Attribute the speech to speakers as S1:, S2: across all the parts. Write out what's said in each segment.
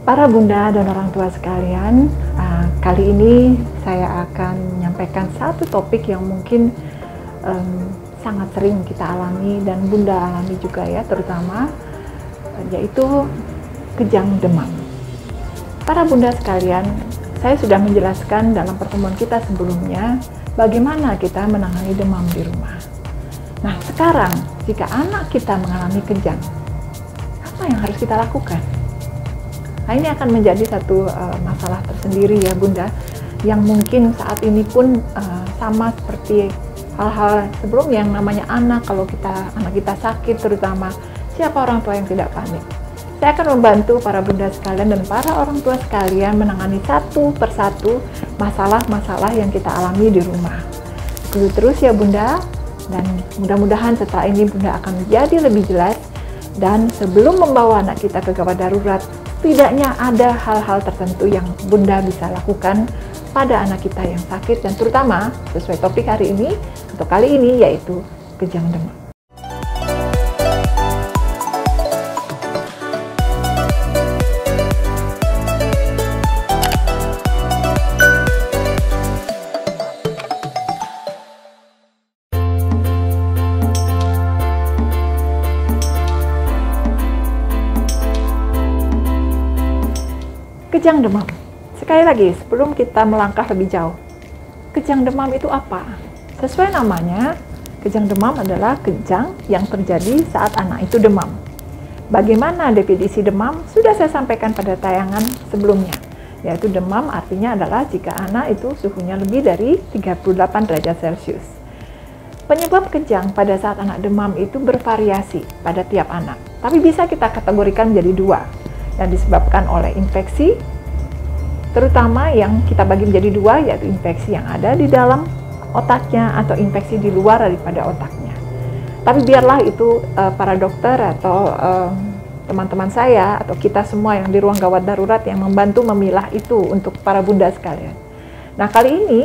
S1: Para bunda dan orang tua sekalian, kali ini saya akan menyampaikan satu topik yang mungkin sangat sering kita alami dan bunda alami juga ya, terutama yaitu kejang demam. Para bunda sekalian, saya sudah menjelaskan dalam pertemuan kita sebelumnya bagaimana kita menangani demam di rumah. Nah, sekarang jika anak kita mengalami kejang, apa yang harus kita lakukan? Nah, ini akan menjadi satu masalah tersendiri ya bunda, yang mungkin saat ini pun sama seperti hal-hal sebelumnya yang namanya anak. Kalau anak kita sakit terutama, siapa orang tua yang tidak panik? Saya akan membantu para bunda sekalian dan para orang tua sekalian menangani satu persatu masalah-masalah yang kita alami di rumah. Ikuti terus ya bunda, dan mudah-mudahan setelah ini bunda akan menjadi lebih jelas. Dan sebelum membawa anak kita ke gawat darurat, setidaknya ada hal-hal tertentu yang bunda bisa lakukan pada anak kita yang sakit, dan terutama sesuai topik hari ini, untuk kali ini yaitu kejang demam. Kejang demam. Sekali lagi, sebelum kita melangkah lebih jauh, kejang demam itu apa? Sesuai namanya, kejang demam adalah kejang yang terjadi saat anak itu demam. Bagaimana definisi demam? Sudah saya sampaikan pada tayangan sebelumnya, yaitu demam artinya adalah jika anak itu suhunya lebih dari 38 derajat Celcius. Penyebab kejang pada saat anak demam itu bervariasi pada tiap anak, tapi bisa kita kategorikan menjadi dua, yang disebabkan oleh infeksi, terutama yang kita bagi menjadi dua, yaitu infeksi yang ada di dalam otaknya atau infeksi di luar daripada otaknya. Tapi biarlah itu para dokter atau teman-teman saya atau kita semua yang di ruang gawat darurat yang membantu memilah itu untuk para bunda sekalian. Nah, kali ini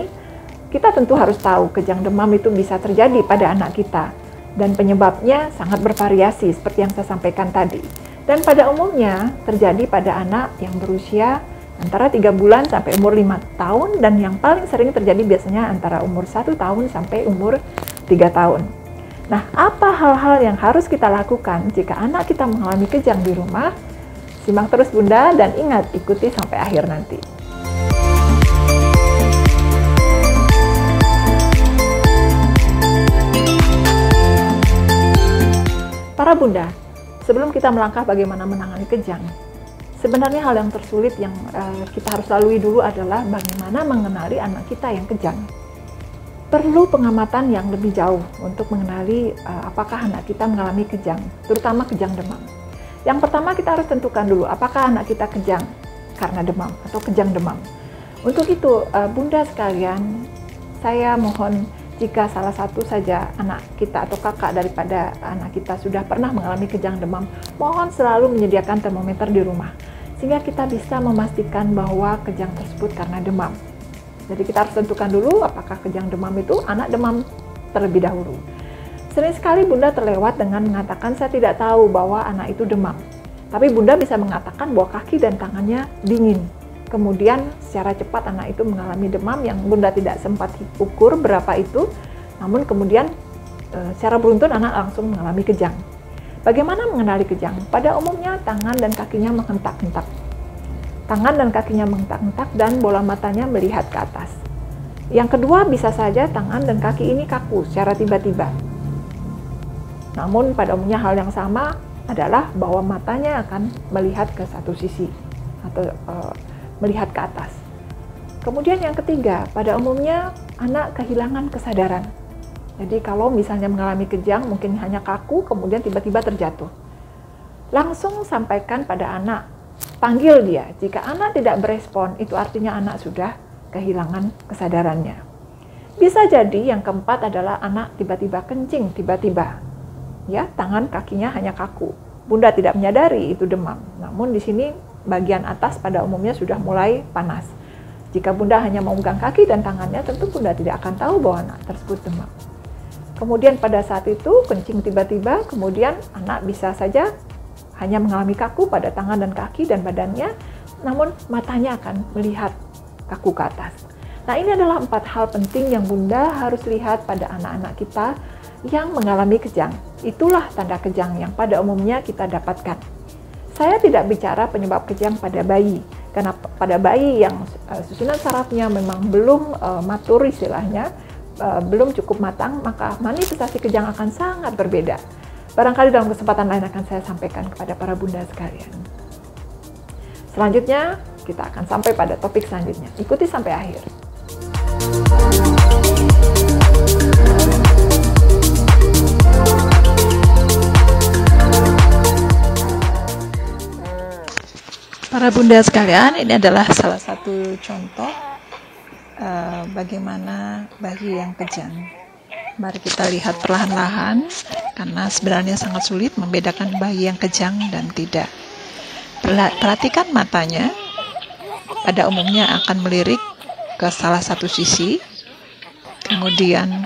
S1: kita tentu harus tahu kejang demam itu bisa terjadi pada anak kita dan penyebabnya sangat bervariasi seperti yang saya sampaikan tadi. Dan pada umumnya terjadi pada anak yang berusia antara 3 bulan sampai umur 5 tahun, dan yang paling sering terjadi biasanya antara umur 1 tahun sampai umur 3 tahun. Nah, apa hal-hal yang harus kita lakukan jika anak kita mengalami kejang di rumah? Simak terus bunda dan ingat, ikuti sampai akhir nanti. Para bunda, sebelum kita melangkah bagaimana menangani kejang, sebenarnya hal yang tersulit yang kita harus lalui dulu adalah bagaimana mengenali anak kita yang kejang. Perlu pengamatan yang lebih jauh untuk mengenali apakah anak kita mengalami kejang, terutama kejang demam. Yang pertama kita harus tentukan dulu apakah anak kita kejang karena demam atau kejang demam. Untuk itu bunda sekalian, saya mohon jika salah satu saja anak kita atau kakak daripada anak kita sudah pernah mengalami kejang demam, mohon selalu menyediakan termometer di rumah, sehingga kita bisa memastikan bahwa kejang tersebut karena demam. Jadi kita harus tentukan dulu apakah kejang demam itu anak demam terlebih dahulu. Sering sekali bunda terlewat dengan mengatakan saya tidak tahu bahwa anak itu demam. Tapi bunda bisa mengatakan bahwa kaki dan tangannya dingin. Kemudian secara cepat anak itu mengalami demam yang bunda tidak sempat ukur berapa itu, namun kemudian secara beruntun anak langsung mengalami kejang. Bagaimana mengenali kejang? Pada umumnya tangan dan kakinya menghentak-hentak. Tangan dan kakinya menghentak-hentak dan bola matanya melihat ke atas. Yang kedua, bisa saja tangan dan kaki ini kaku secara tiba-tiba. Namun pada umumnya hal yang sama adalah bahwa matanya akan melihat ke satu sisi atau melihat ke atas. Kemudian yang ketiga, pada umumnya anak kehilangan kesadaran. Jadi kalau misalnya mengalami kejang mungkin hanya kaku, kemudian tiba-tiba terjatuh. Langsung sampaikan pada anak, panggil dia. Jika anak tidak berespon, itu artinya anak sudah kehilangan kesadarannya. Bisa jadi yang keempat adalah anak tiba-tiba kencing, tiba-tiba. Ya, tangan kakinya hanya kaku. Bunda tidak menyadari itu demam. Namun di sini bagian atas pada umumnya sudah mulai panas. Jika bunda hanya memegang kaki dan tangannya, tentu bunda tidak akan tahu bahwa anak tersebut demam. Kemudian pada saat itu kencing tiba-tiba, kemudian anak bisa saja hanya mengalami kaku pada tangan dan kaki dan badannya, namun matanya akan melihat kaku ke atas. Nah, ini adalah 4 hal penting yang Bunda harus lihat pada anak-anak kita yang mengalami kejang. Itulah tanda kejang yang pada umumnya kita dapatkan. Saya tidak bicara penyebab kejang pada bayi, karena pada bayi yang susunan sarafnya memang belum matur istilahnya, belum cukup matang, maka manifestasi kejang akan sangat berbeda. Barangkali dalam kesempatan lain akan saya sampaikan kepada para bunda sekalian. Selanjutnya, kita akan sampai pada topik selanjutnya. Ikuti sampai akhir. Para bunda sekalian, ini adalah salah satu contoh bagaimana bayi yang kejang. Mari kita lihat perlahan-lahan, karena sebenarnya sangat sulit membedakan bayi yang kejang dan tidak. Perhatikan matanya, pada umumnya akan melirik ke salah satu sisi, kemudian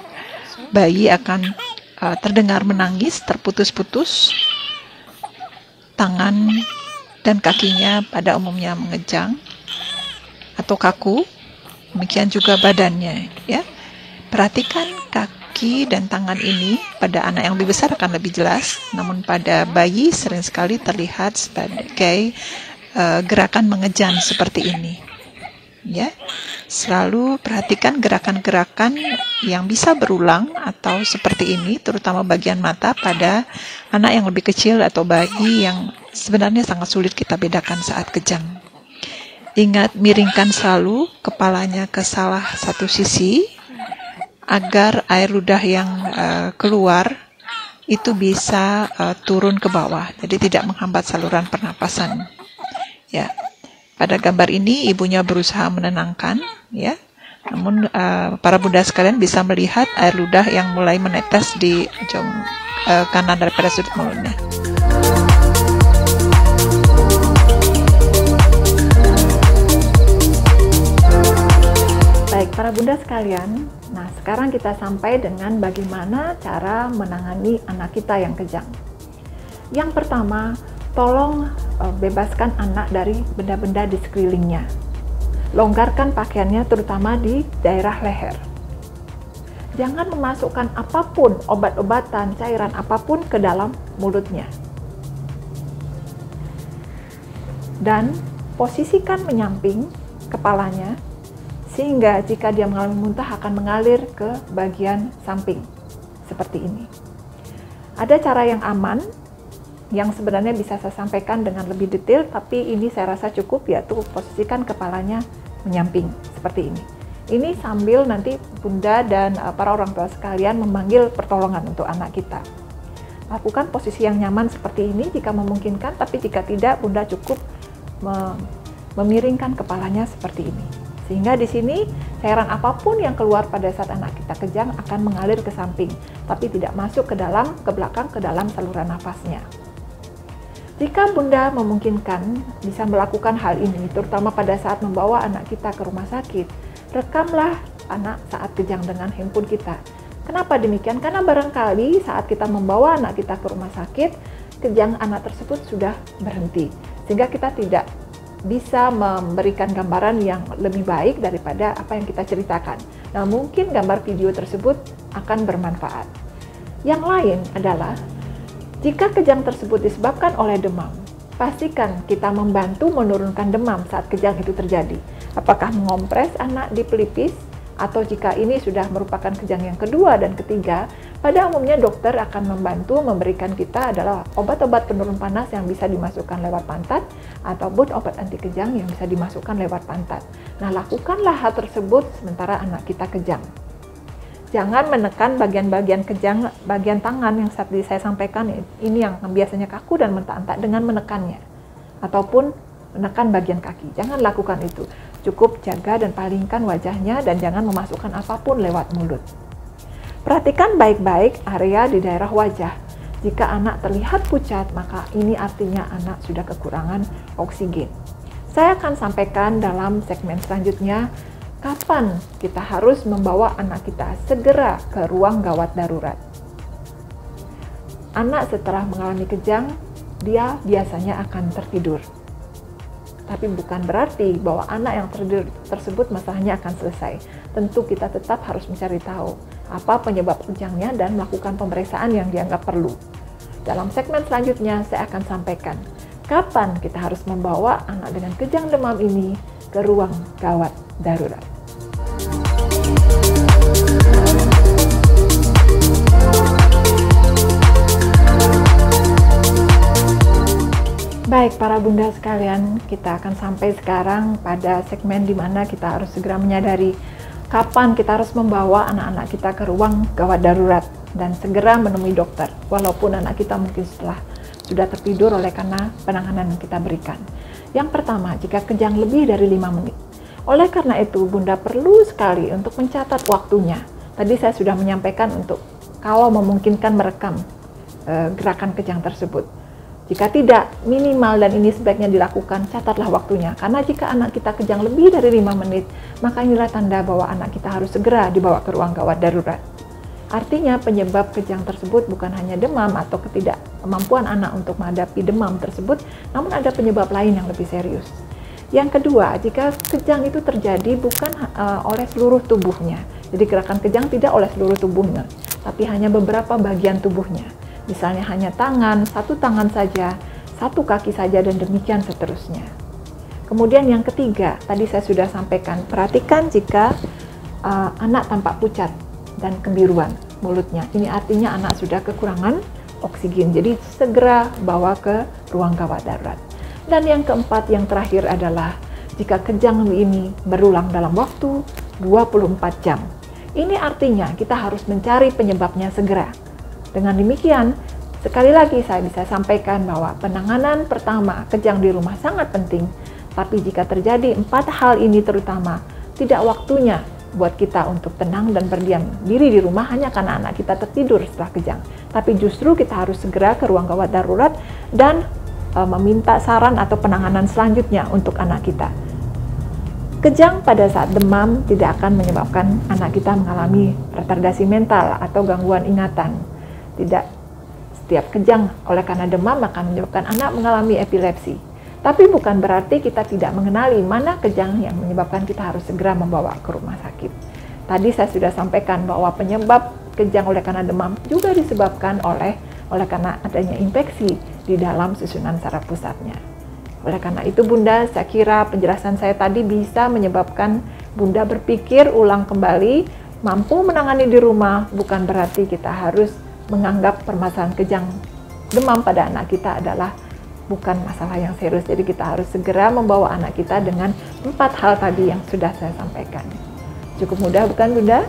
S1: bayi akan terdengar menangis, terputus-putus, tangan dan kakinya pada umumnya mengejang atau kaku, demikian juga badannya, ya. Perhatikan kaki dan tangan ini. Pada anak yang lebih besar akan lebih jelas, namun pada bayi sering sekali terlihat sebagai gerakan mengejan seperti ini, ya. Selalu perhatikan gerakan-gerakan yang bisa berulang atau seperti ini, terutama bagian mata pada anak yang lebih kecil atau bayi yang sebenarnya sangat sulit kita bedakan saat kejang. Ingat, miringkan selalu kepalanya ke salah satu sisi agar air ludah yang keluar itu bisa turun ke bawah, jadi tidak menghambat saluran pernapasan. Ya. Pada gambar ini ibunya berusaha menenangkan, ya. Namun para bunda sekalian bisa melihat air ludah yang mulai menetes di ujung kanan daripada sudut mulutnya. Baik, para bunda sekalian, nah sekarang kita sampai dengan bagaimana cara menangani anak kita yang kejang. Yang pertama, tolong bebaskan anak dari benda-benda di sekelilingnya. Longgarkan pakaiannya terutama di daerah leher. Jangan memasukkan apapun, obat-obatan, cairan apapun ke dalam mulutnya. Dan posisikan menyamping kepalanya, sehingga jika dia mengalami muntah akan mengalir ke bagian samping, seperti ini. Ada cara yang aman, yang sebenarnya bisa saya sampaikan dengan lebih detail, tapi ini saya rasa cukup, yaitu posisikan kepalanya menyamping, seperti ini. Ini sambil nanti bunda dan para orang tua sekalian memanggil pertolongan untuk anak kita. Lakukan posisi yang nyaman seperti ini jika memungkinkan, tapi jika tidak, bunda cukup memiringkan kepalanya seperti ini. Sehingga di sini cairan apapun yang keluar pada saat anak kita kejang akan mengalir ke samping, tapi tidak masuk ke dalam, ke belakang, ke dalam saluran nafasnya. Jika bunda memungkinkan bisa melakukan hal ini, terutama pada saat membawa anak kita ke rumah sakit, rekamlah anak saat kejang dengan handphone kita. Kenapa demikian? Karena barangkali saat kita membawa anak kita ke rumah sakit, kejang anak tersebut sudah berhenti. Sehingga kita tidak bisa memberikan gambaran yang lebih baik daripada apa yang kita ceritakan. Nah, mungkin gambar video tersebut akan bermanfaat. Yang lain adalah, jika kejang tersebut disebabkan oleh demam, pastikan kita membantu menurunkan demam saat kejang itu terjadi. Apakah mengompres anak di pelipis, atau jika ini sudah merupakan kejang yang kedua dan ketiga, pada umumnya dokter akan membantu memberikan kita adalah obat-obat penurun panas yang bisa dimasukkan lewat pantat, ataupun obat anti kejang yang bisa dimasukkan lewat pantat. Nah, lakukanlah hal tersebut sementara anak kita kejang. Jangan menekan bagian-bagian kejang, bagian tangan yang saat saya sampaikan ini yang biasanya kaku dan mentak-entak dengan menekannya. Ataupun menekan bagian kaki. Jangan lakukan itu. Cukup jaga dan palingkan wajahnya dan jangan memasukkan apapun lewat mulut. Perhatikan baik-baik area di daerah wajah. Jika anak terlihat pucat, maka ini artinya anak sudah kekurangan oksigen. Saya akan sampaikan dalam segmen selanjutnya kapan kita harus membawa anak kita segera ke ruang gawat darurat. Anak setelah mengalami kejang, dia biasanya akan tertidur. Tapi bukan berarti bahwa anak yang tersebut masalahnya akan selesai. Tentu kita tetap harus mencari tahu apa penyebab kejangnya dan melakukan pemeriksaan yang dianggap perlu. Dalam segmen selanjutnya saya akan sampaikan kapan kita harus membawa anak dengan kejang demam ini ke ruang gawat darurat. Baik para bunda sekalian, kita akan sampai sekarang pada segmen di mana kita harus segera menyadari kapan kita harus membawa anak-anak kita ke ruang gawat darurat dan segera menemui dokter, walaupun anak kita mungkin sudah tertidur oleh karena penanganan yang kita berikan. Yang pertama, jika kejang lebih dari 5 menit. Oleh karena itu, bunda perlu sekali untuk mencatat waktunya. Tadi saya sudah menyampaikan untuk kalau memungkinkan merekam gerakan kejang tersebut. Jika tidak, minimal dan ini sebaiknya dilakukan, catatlah waktunya. Karena jika anak kita kejang lebih dari 5 menit, maka inilah tanda bahwa anak kita harus segera dibawa ke ruang gawat darurat. Artinya penyebab kejang tersebut bukan hanya demam atau ketidakmampuan anak untuk menghadapi demam tersebut, namun ada penyebab lain yang lebih serius. Yang kedua, jika kejang itu terjadi bukan oleh seluruh tubuhnya. Jadi gerakan kejang tidak oleh seluruh tubuhnya, tapi hanya beberapa bagian tubuhnya. Misalnya hanya tangan, satu tangan saja, satu kaki saja, dan demikian seterusnya. Kemudian yang ketiga, tadi saya sudah sampaikan, perhatikan jika anak tampak pucat dan kebiruan mulutnya. Ini artinya anak sudah kekurangan oksigen, jadi segera bawa ke ruang gawat darurat. Dan yang keempat, yang terakhir adalah jika kejang ini berulang dalam waktu 24 jam. Ini artinya kita harus mencari penyebabnya segera. Dengan demikian, sekali lagi saya bisa sampaikan bahwa penanganan pertama kejang di rumah sangat penting. Tapi jika terjadi 4 hal ini terutama, tidak waktunya buat kita untuk tenang dan berdiam diri di rumah hanya karena anak kita tertidur setelah kejang. Tapi justru kita harus segera ke ruang gawat darurat dan meminta saran atau penanganan selanjutnya untuk anak kita. Kejang pada saat demam tidak akan menyebabkan anak kita mengalami retardasi mental atau gangguan ingatan. Tidak setiap kejang oleh karena demam akan menyebabkan anak mengalami epilepsi. Tapi bukan berarti kita tidak mengenali mana kejang yang menyebabkan kita harus segera membawa ke rumah sakit. Tadi saya sudah sampaikan bahwa penyebab kejang oleh karena demam juga disebabkan oleh karena adanya infeksi di dalam susunan saraf pusatnya. Oleh karena itu bunda, saya kira penjelasan saya tadi bisa menyebabkan bunda berpikir ulang kembali, mampu menangani di rumah, bukan berarti kita harus menganggap permasalahan kejang demam pada anak kita adalah bukan masalah yang serius. Jadi kita harus segera membawa anak kita dengan 4 hal tadi yang sudah saya sampaikan. Cukup mudah bukan bunda?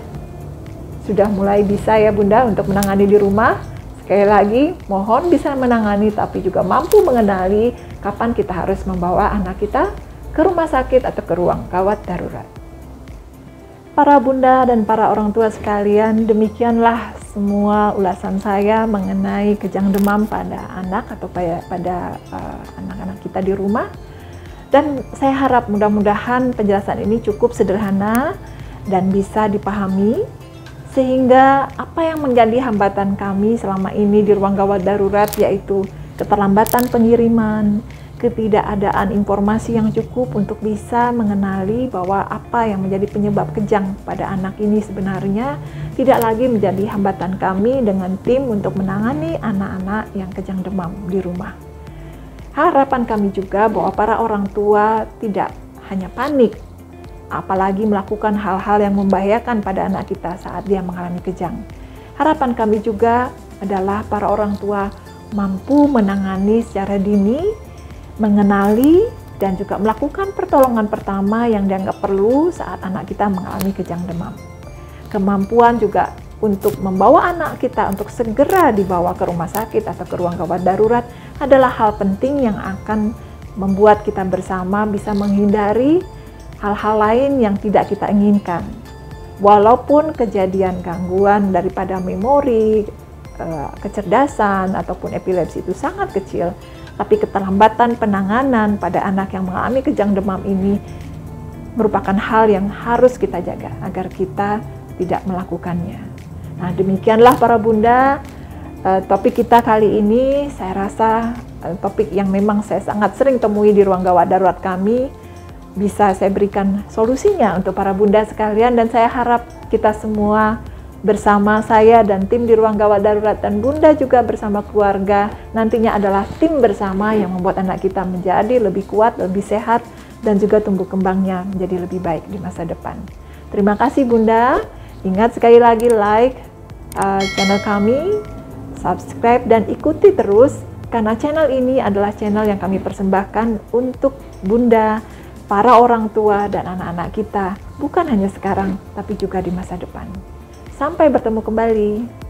S1: Sudah mulai bisa ya bunda untuk menangani di rumah. Sekali lagi, mohon bisa menangani tapi juga mampu mengenali kapan kita harus membawa anak kita ke rumah sakit atau ke ruang gawat darurat. Para bunda dan para orang tua sekalian, demikianlah semua ulasan saya mengenai kejang demam pada anak atau pada anak-anak kita di rumah. Dan saya harap mudah-mudahan penjelasan ini cukup sederhana dan bisa dipahami, sehingga apa yang menjadi hambatan kami selama ini di ruang gawat darurat, yaitu keterlambatan pengiriman, ketidakadaan informasi yang cukup untuk bisa mengenali bahwa apa yang menjadi penyebab kejang pada anak ini sebenarnya tidak lagi menjadi hambatan kami dengan tim untuk menangani anak-anak yang kejang demam di rumah. Harapan kami juga bahwa para orang tua tidak hanya panik, apalagi melakukan hal-hal yang membahayakan pada anak kita saat dia mengalami kejang. Harapan kami juga adalah para orang tua mampu menangani secara dini, mengenali dan juga melakukan pertolongan pertama yang dianggap perlu saat anak kita mengalami kejang demam. Kemampuan juga untuk membawa anak kita untuk segera dibawa ke rumah sakit atau ke ruang gawat darurat adalah hal penting yang akan membuat kita bersama bisa menghindari hal-hal lain yang tidak kita inginkan. Walaupun kejadian gangguan daripada memori, kecerdasan ataupun epilepsi itu sangat kecil, tapi keterlambatan penanganan pada anak yang mengalami kejang demam ini merupakan hal yang harus kita jaga agar kita tidak melakukannya. Nah, demikianlah para bunda, topik kita kali ini saya rasa topik yang memang saya sangat sering temui di ruang gawat darurat kami, bisa saya berikan solusinya untuk para bunda sekalian, dan saya harap kita semua bersama saya dan tim di ruang gawat darurat dan bunda juga bersama keluarga nantinya adalah tim bersama yang membuat anak kita menjadi lebih kuat, lebih sehat, dan juga tumbuh kembangnya menjadi lebih baik di masa depan. Terima kasih bunda. Ingat sekali lagi like channel kami, subscribe dan ikuti terus, karena channel ini adalah channel yang kami persembahkan untuk bunda, para orang tua dan anak-anak kita, bukan hanya sekarang tapi juga di masa depan. Sampai bertemu kembali.